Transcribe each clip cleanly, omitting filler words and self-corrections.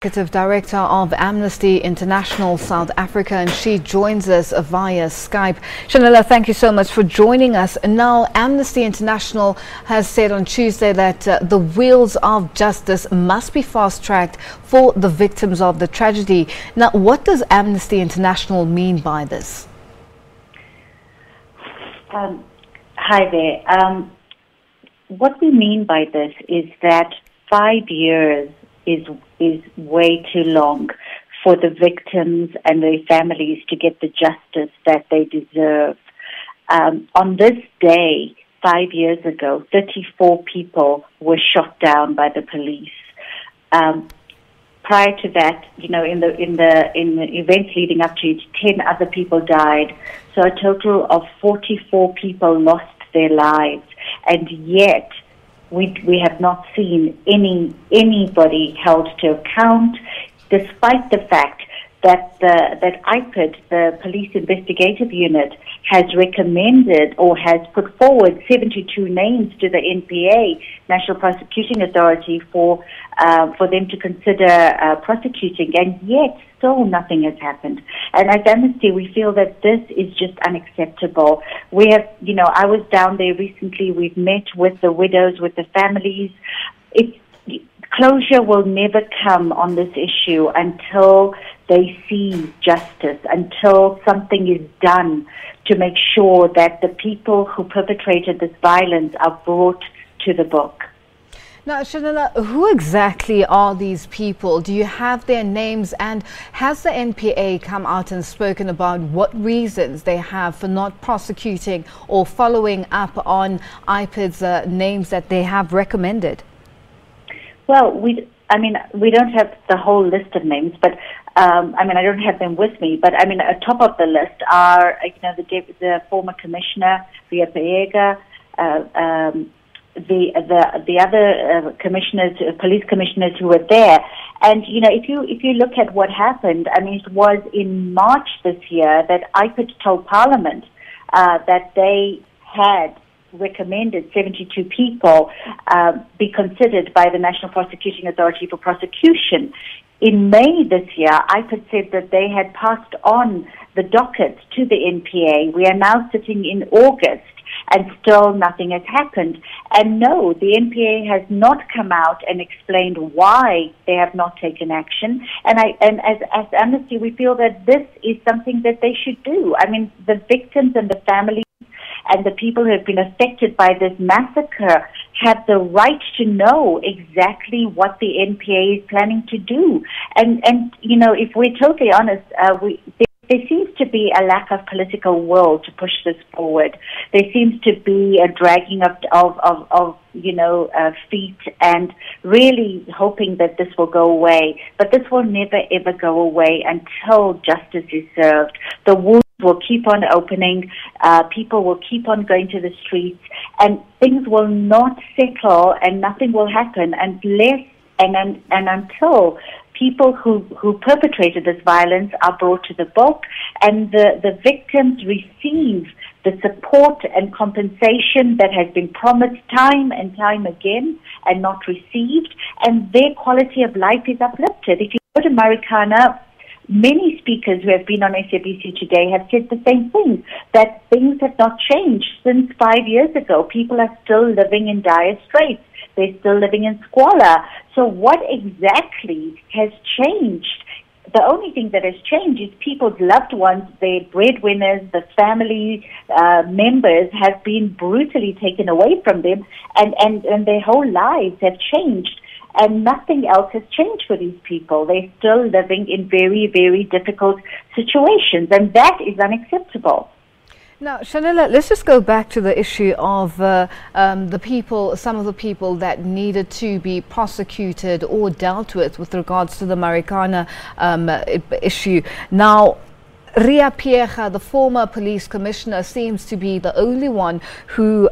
Executive Director of Amnesty International South Africa, and she joins us via Skype. Shanela, thank you so much for joining us. Now, Amnesty International has said on Tuesday that the wheels of justice must be fast-tracked for the victims of the tragedy. Now, what does Amnesty International mean by this? Hi there. What we mean by this is that 5 years is way too long for the victims and their families to get the justice that they deserve. On this day, 5 years ago, 34 people were shot down by the police. Prior to that, in the events leading up to it, 10 other people died. So a total of 44 people lost their lives, and yet we have not seen anybody held to account, despite the fact that that IPID, the Police Investigative Unit, has recommended or has put forward 72 names to the NPA, National Prosecuting Authority, for them to consider prosecuting, and yet still nothing has happened. And as Amnesty, we feel that this is just unacceptable. We have, I was down there recently. We've met with the widows, with the families. Closure will never come on this issue until they see justice, until something is done to make sure that the people who perpetrated this violence are brought to the book. Now, Shanela, who exactly are these people? Do you have their names? And has the NPA come out and spoken about what reasons they have for not prosecuting or following up on IPID's names that they have recommended? Well, we don't have the whole list of names, but I don't have them with me. But atop of the list are the former commissioner, Ria Peega, the other commissioners, police commissioners who were there. And if you look at what happened, it was in March this year that IPID told Parliament that they had recommended 72 people be considered by the National Prosecuting Authority for prosecution. In May this year, IPID said that they had passed on the docket to the NPA. We are now sitting in August, and still nothing has happened. And no, the NPA has not come out and explained why they have not taken action. And as Amnesty, we feel that this is something that they should do. The victims and the families and the people who have been affected by this massacre have the right to know exactly what the NPA is planning to do. And if we're totally honest, there seems to be a lack of political will to push this forward. There seems to be a dragging of feet and really hoping that this will go away. But this will never, ever go away until justice is served. The wounds will keep on opening, people will keep on going to the streets, and things will not settle and nothing will happen unless and until people who perpetrated this violence are brought to the book and the victims receive the support and compensation that has been promised time and time again and not received, and their quality of life is uplifted. If you go to Marikana, many speakers who have been on SABC today have said the same thing, that things have not changed since 5 years ago. People are still living in dire straits. They're still living in squalor. So what exactly has changed? The only thing that has changed is people's loved ones, their breadwinners, the family members have been brutally taken away from them, and their whole lives have changed. And nothing else has changed for these people. They're still living in very, very difficult situations, and that is unacceptable. Now, Shanela, let's just go back to the issue of the people, some of the people that needed to be prosecuted or dealt with regards to the Marikana issue. Now, Ria Peega, the former police commissioner, seems to be the only one who,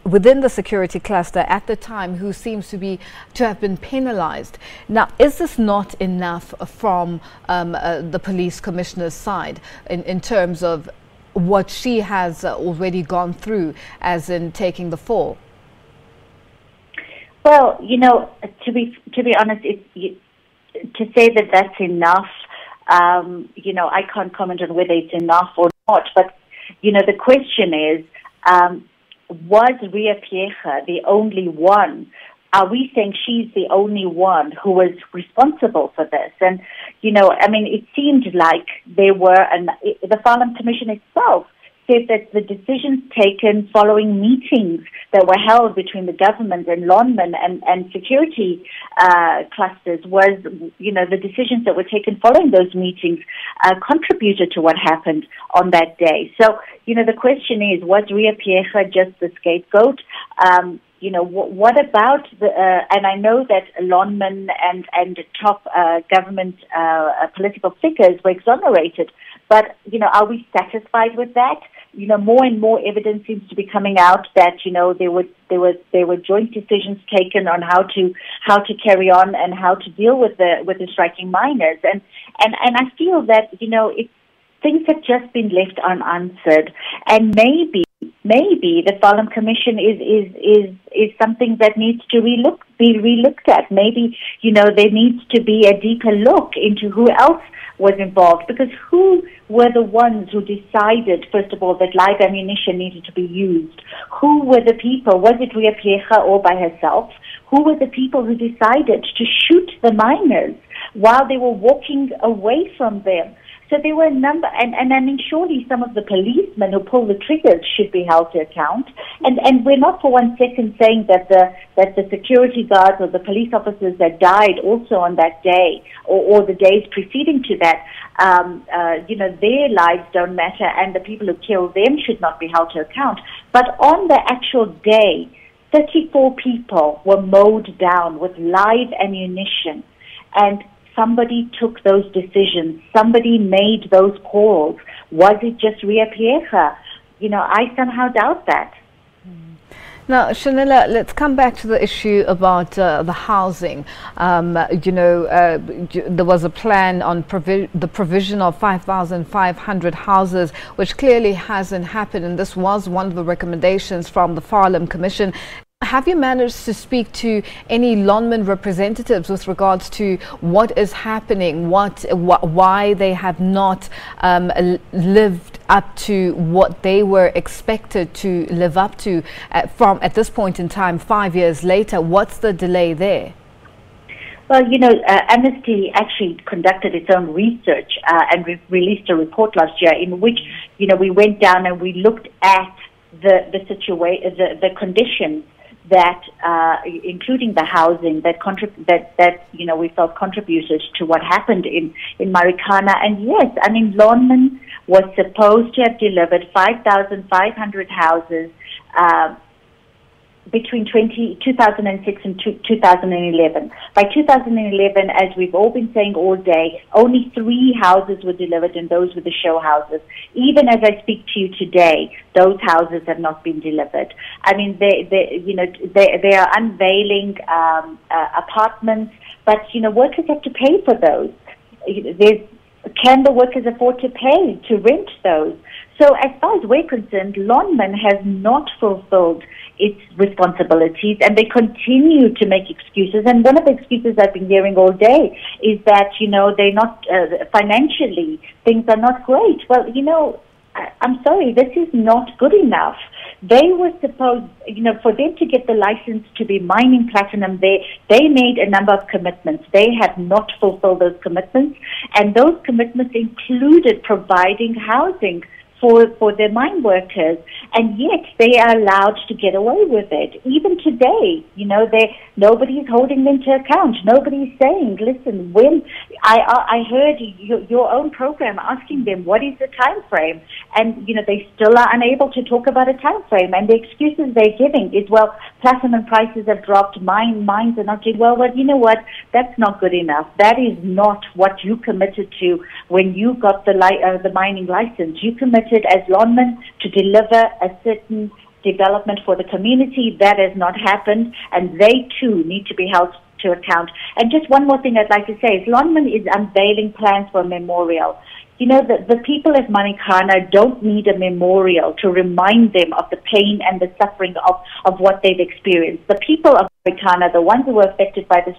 within the security cluster at the time, who seems to have been penalized. Now, is this not enough from the police commissioner's side in terms of what she has already gone through, as in taking the fall? Well, to be honest, to say that that's enough, I can't comment on whether it's enough or not. But, the question is, was Ria Piecha the only one? Are we saying she's the only one who was responsible for this? And, it seemed like the Farlam Commission itself said that the decisions taken following meetings that were held between the government and Lonmin and security clusters was, the decisions that were taken following those meetings contributed to what happened on that day. So, the question is, was Ria Piecha just the scapegoat? What about and I know that Lonmin and top government political figures were exonerated, but, are we satisfied with that? More and more evidence seems to be coming out that, there were joint decisions taken on how to carry on and how to deal with the striking miners. And I feel that, things have just been left unanswered, and maybe the Farlam Commission is something that needs to be relooked at. Maybe, there needs to be a deeper look into who else was involved, because who were the ones who decided, first of all, that live ammunition needed to be used? Who were the people? Was it Ria Piecha all by herself? Who were the people who decided to shoot the miners while they were walking away from them? So there were a number, and I mean, surely some of the policemen who pulled the triggers should be held to account. And we're not for one second saying that the security guards or the police officers that died also on that day or the days preceding to that, their lives don't matter, and the people who killed them should not be held to account. But on the actual day, 34 people were mowed down with live ammunition, and somebody took those decisions. Somebody made those calls. Was it just Ria Piecha? I somehow doubt that. Now, Shanila, let's come back to the issue about the housing. There was a plan on the provision of 5,500 houses, which clearly hasn't happened, and this was one of the recommendations from the Farlam Commission. Have you managed to speak to any Lonmin representatives with regards to what is happening, why they have not lived up to what they were expected to live up to from at this point in time, 5 years later? What's the delay there? Well, Amnesty actually conducted its own research and released a report last year in which, we went down and we looked at the situation, the conditions that, including the housing, that we felt contributed to what happened in Marikana. And yes, I mean, Lonmin was supposed to have delivered 5,500 houses between 2006 and 2011. By 2011, as we've all been saying all day, only 3 houses were delivered, and those were the show houses. Even as I speak to you today, those houses have not been delivered. I mean, they are unveiling apartments, but workers have to pay for those. Can the workers afford to pay to rent those? So as far as we're concerned, Lonmin has not fulfilled its responsibilities, and they continue to make excuses. And one of the excuses I've been hearing all day is that, they're not, financially, things are not great. Well, I'm sorry, this is not good enough. They were supposed, for them to get the license to be mining platinum, they made a number of commitments. They have not fulfilled those commitments, and those commitments included providing housing for their mine workers, and yet they are allowed to get away with it. Even today, nobody is holding them to account. Nobody is saying, listen, when I heard your own program asking them, what is the time frame? And, they still are unable to talk about a time frame. And the excuses they're giving is, well, platinum prices have dropped, mines are not doing well. Well, you know what? That's not good enough. That is not what you committed to when you got the mining license. You committed as Lonmin to deliver a certain development for the community. That has not happened, and they too need to be held to account. And just one more thing I'd like to say is Lonmin is unveiling plans for a memorial. The people of Marikana don't need a memorial to remind them of the pain and the suffering of what they've experienced. The people of Marikana, the ones who were affected by this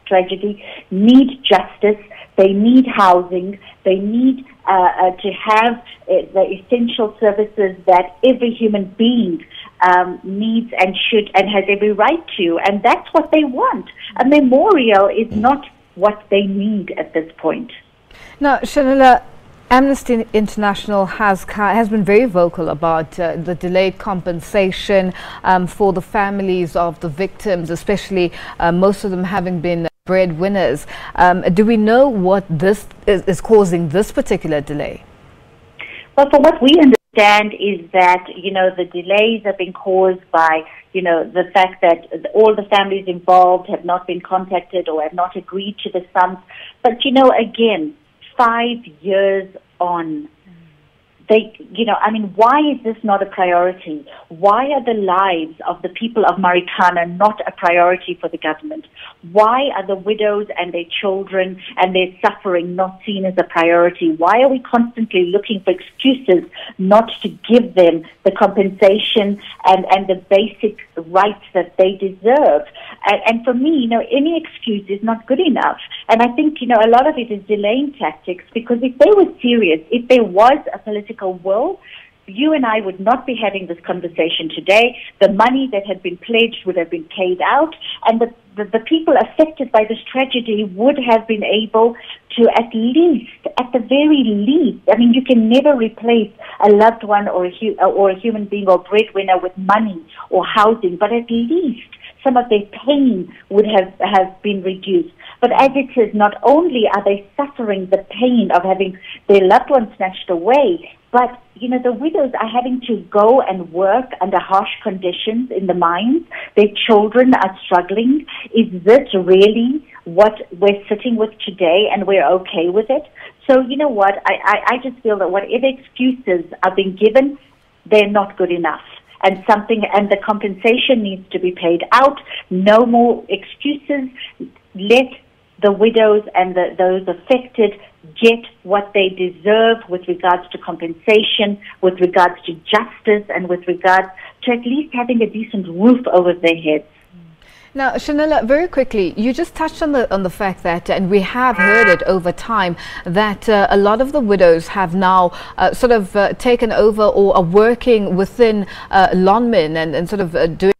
tragedy need justice. They need housing. They need to have the essential services that every human being needs and should and has every right to. And that's what they want. A memorial is not what they need at this point. Now, Shanila, Amnesty International has been very vocal about the delayed compensation for the families of the victims, especially most of them having been breadwinners. Do we know what this is causing this particular delay? Well, from what we understand is that, the delays have been caused by, the fact that all the families involved have not been contacted or have not agreed to the sums. But, again, 5 years on, why is this not a priority? Why are the lives of the people of Marikana not a priority for the government? Why are the widows and their children and their suffering not seen as a priority? Why are we constantly looking for excuses not to give them the compensation and the basic rights that they deserve? And for me, any excuse is not good enough. And I think, a lot of it is delaying tactics, because if they were serious, if there was a political will, you and I would not be having this conversation today. The money that had been pledged would have been paid out, and the people affected by this tragedy would have been able to at the very least, you can never replace a loved one or a human being or breadwinner with money or housing, but at least some of their pain would have been reduced. But as it is, not only are they suffering the pain of having their loved ones snatched away, but, the widows are having to go and work under harsh conditions in the mines. Their children are struggling. Is this really what we're sitting with today, and we're okay with it? So, what? I just feel that whatever excuses are being given, they're not good enough. And the compensation needs to be paid out. No more excuses. Let the widows and those affected get what they deserve with regards to compensation, with regards to justice, and with regards to at least having a decent roof over their heads. Now, Shanila, very quickly, you just touched on the fact that, and we have heard it over time, that a lot of the widows have now taken over or are working within Lonmin and sort of doing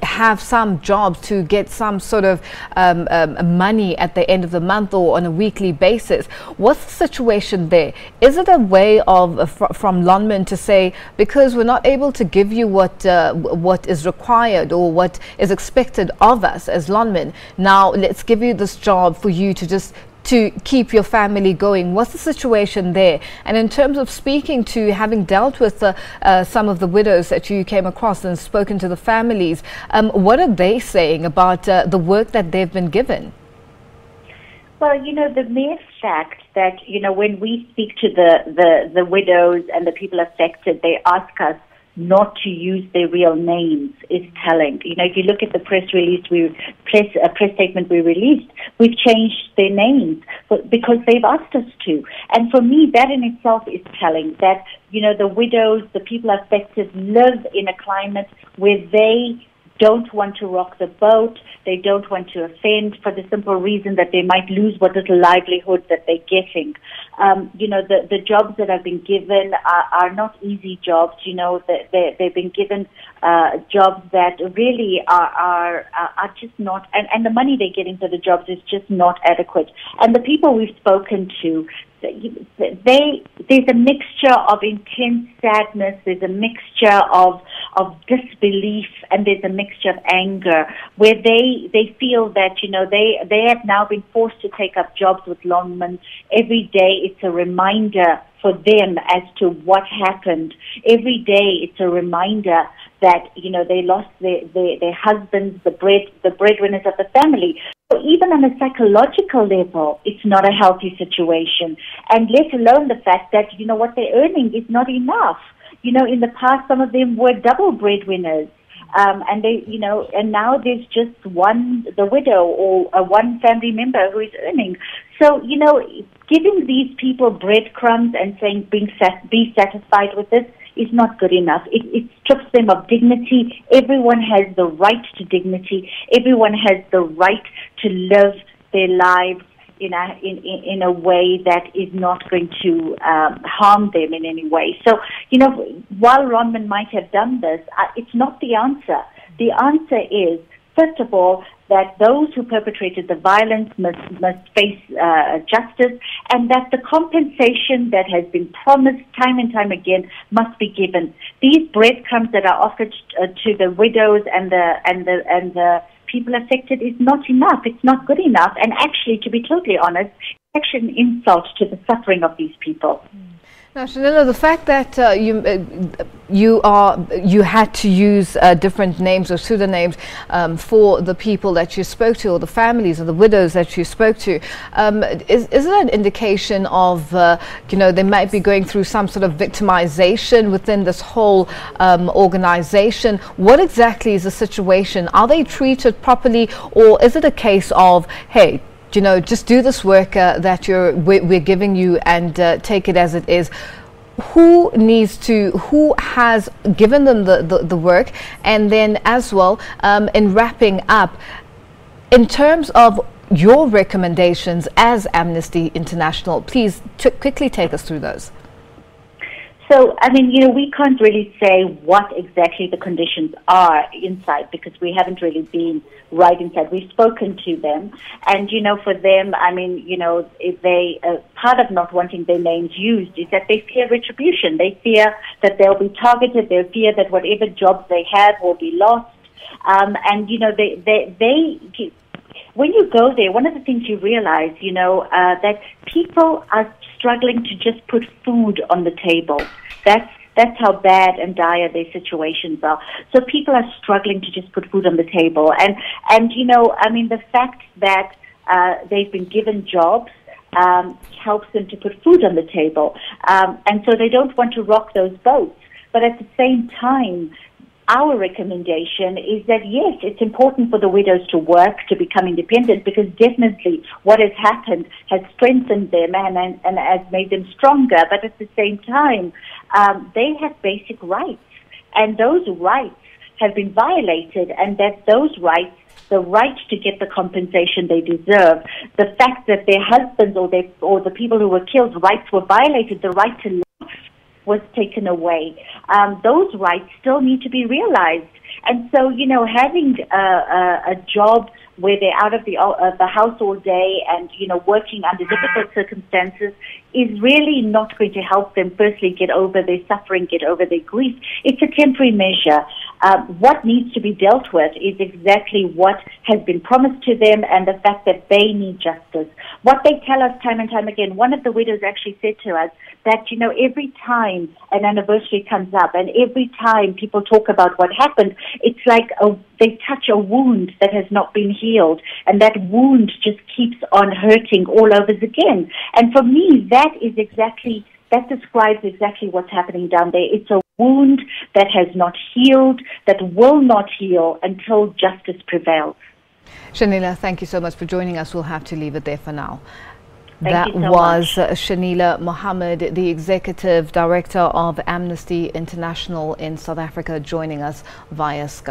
have some jobs to get some sort of money at the end of the month or on a weekly basis. What's the situation there? Is it a way of from Lonmin to say, because we're not able to give you what is required or what is expected of us as Lonmin, now let's give you this job for you to keep your family going? What's the situation there? And in terms of speaking to, having dealt with some of the widows that you came across and spoken to the families, what are they saying about the work that they've been given? Well, the mere fact that, when we speak to the widows and the people affected, they ask us not to use their real names is telling. If you look at the press statement we released, we've changed their names because they've asked us to. And for me, that in itself is telling that, the widows, the people affected, live in a climate where they don't want to rock the boat. They don't want to offend, for the simple reason that they might lose what little livelihood that they're getting. The jobs that have been given are not easy jobs. They've been given jobs that really are just not, and the money they're getting for the jobs is just not adequate. And the people we've spoken to, there's a mixture of intense sadness, there's a mixture of disbelief, and there's a mixture of anger, where they feel that, they have now been forced to take up jobs with Lonmin. Every day it's a reminder for them as to what happened. Every day it's a reminder that, they lost their husbands, the breadwinners of the family. So even on a psychological level, it's not a healthy situation. And let alone the fact that, what they're earning is not enough. In the past, some of them were double breadwinners. And they, and now there's just the widow or one family member who is earning. So, giving these people breadcrumbs and saying, be satisfied with this is not good enough. It strips them of dignity. Everyone has the right to dignity. Everyone has the right to live their lives in a way that is not going to harm them in any way. So, while Lonmin might have done this, it's not the answer. The answer is, first of all, that those who perpetrated the violence must face justice, and that the compensation that has been promised time and time again must be given. These breadcrumbs that are offered to the widows and the people affected is not enough. It's not good enough, and actually, to be totally honest, it's actually an insult to the suffering of these people. Now, Shanila, the fact that you had to use different names or pseudonyms for the people that you spoke to, or the families or the widows that you spoke to, is it an indication of they might be going through some sort of victimization within this whole organization? What exactly is the situation? Are they treated properly, or is it a case of, hey, just do this work that we're giving you and take it as it is? Who has given them the work? And then as well, in wrapping up, in terms of your recommendations as Amnesty International, please quickly take us through those. So, we can't really say what exactly the conditions are inside, because we haven't really been right inside. We've spoken to them, and, for them, if they, part of not wanting their names used is that they fear retribution. They fear that they'll be targeted. They fear that whatever jobs they have will be lost. When you go there, one of the things you realize, that people are struggling to just put food on the table. That's how bad and dire their situations are. So people are struggling to just put food on the table. And the fact that they've been given jobs helps them to put food on the table. And so they don't want to rock those boats. But at the same time, our recommendation is that, yes, it's important for the widows to work, to become independent, because definitely what has happened has strengthened them and has made them stronger. But at the same time, they have basic rights, and those rights have been violated, and that those rights, the right to get the compensation they deserve, the fact that their husbands or the people who were killed, rights were violated, the right to life was taken away. Those rights still need to be realized. And so, having a job where they're out of the house all day and, working under difficult circumstances is really not going to help them, firstly, get over their suffering, get over their grief. It's a temporary measure. What needs to be dealt with is exactly what has been promised to them, and the fact that they need justice. What they tell us time and time again, one of the widows actually said to us that, every time an anniversary comes up and every time people talk about what happened, it's like they touch a wound that has not been healed, and that wound just keeps on hurting all over again. And for me, that describes exactly what's happening down there. It's a wound that has not healed, that will not heal until justice prevails. Shanila, thank you so much for joining us. We'll have to leave it there for now. That was Shanila Mohammed, the Executive Director of Amnesty International in South Africa, joining us via Skype.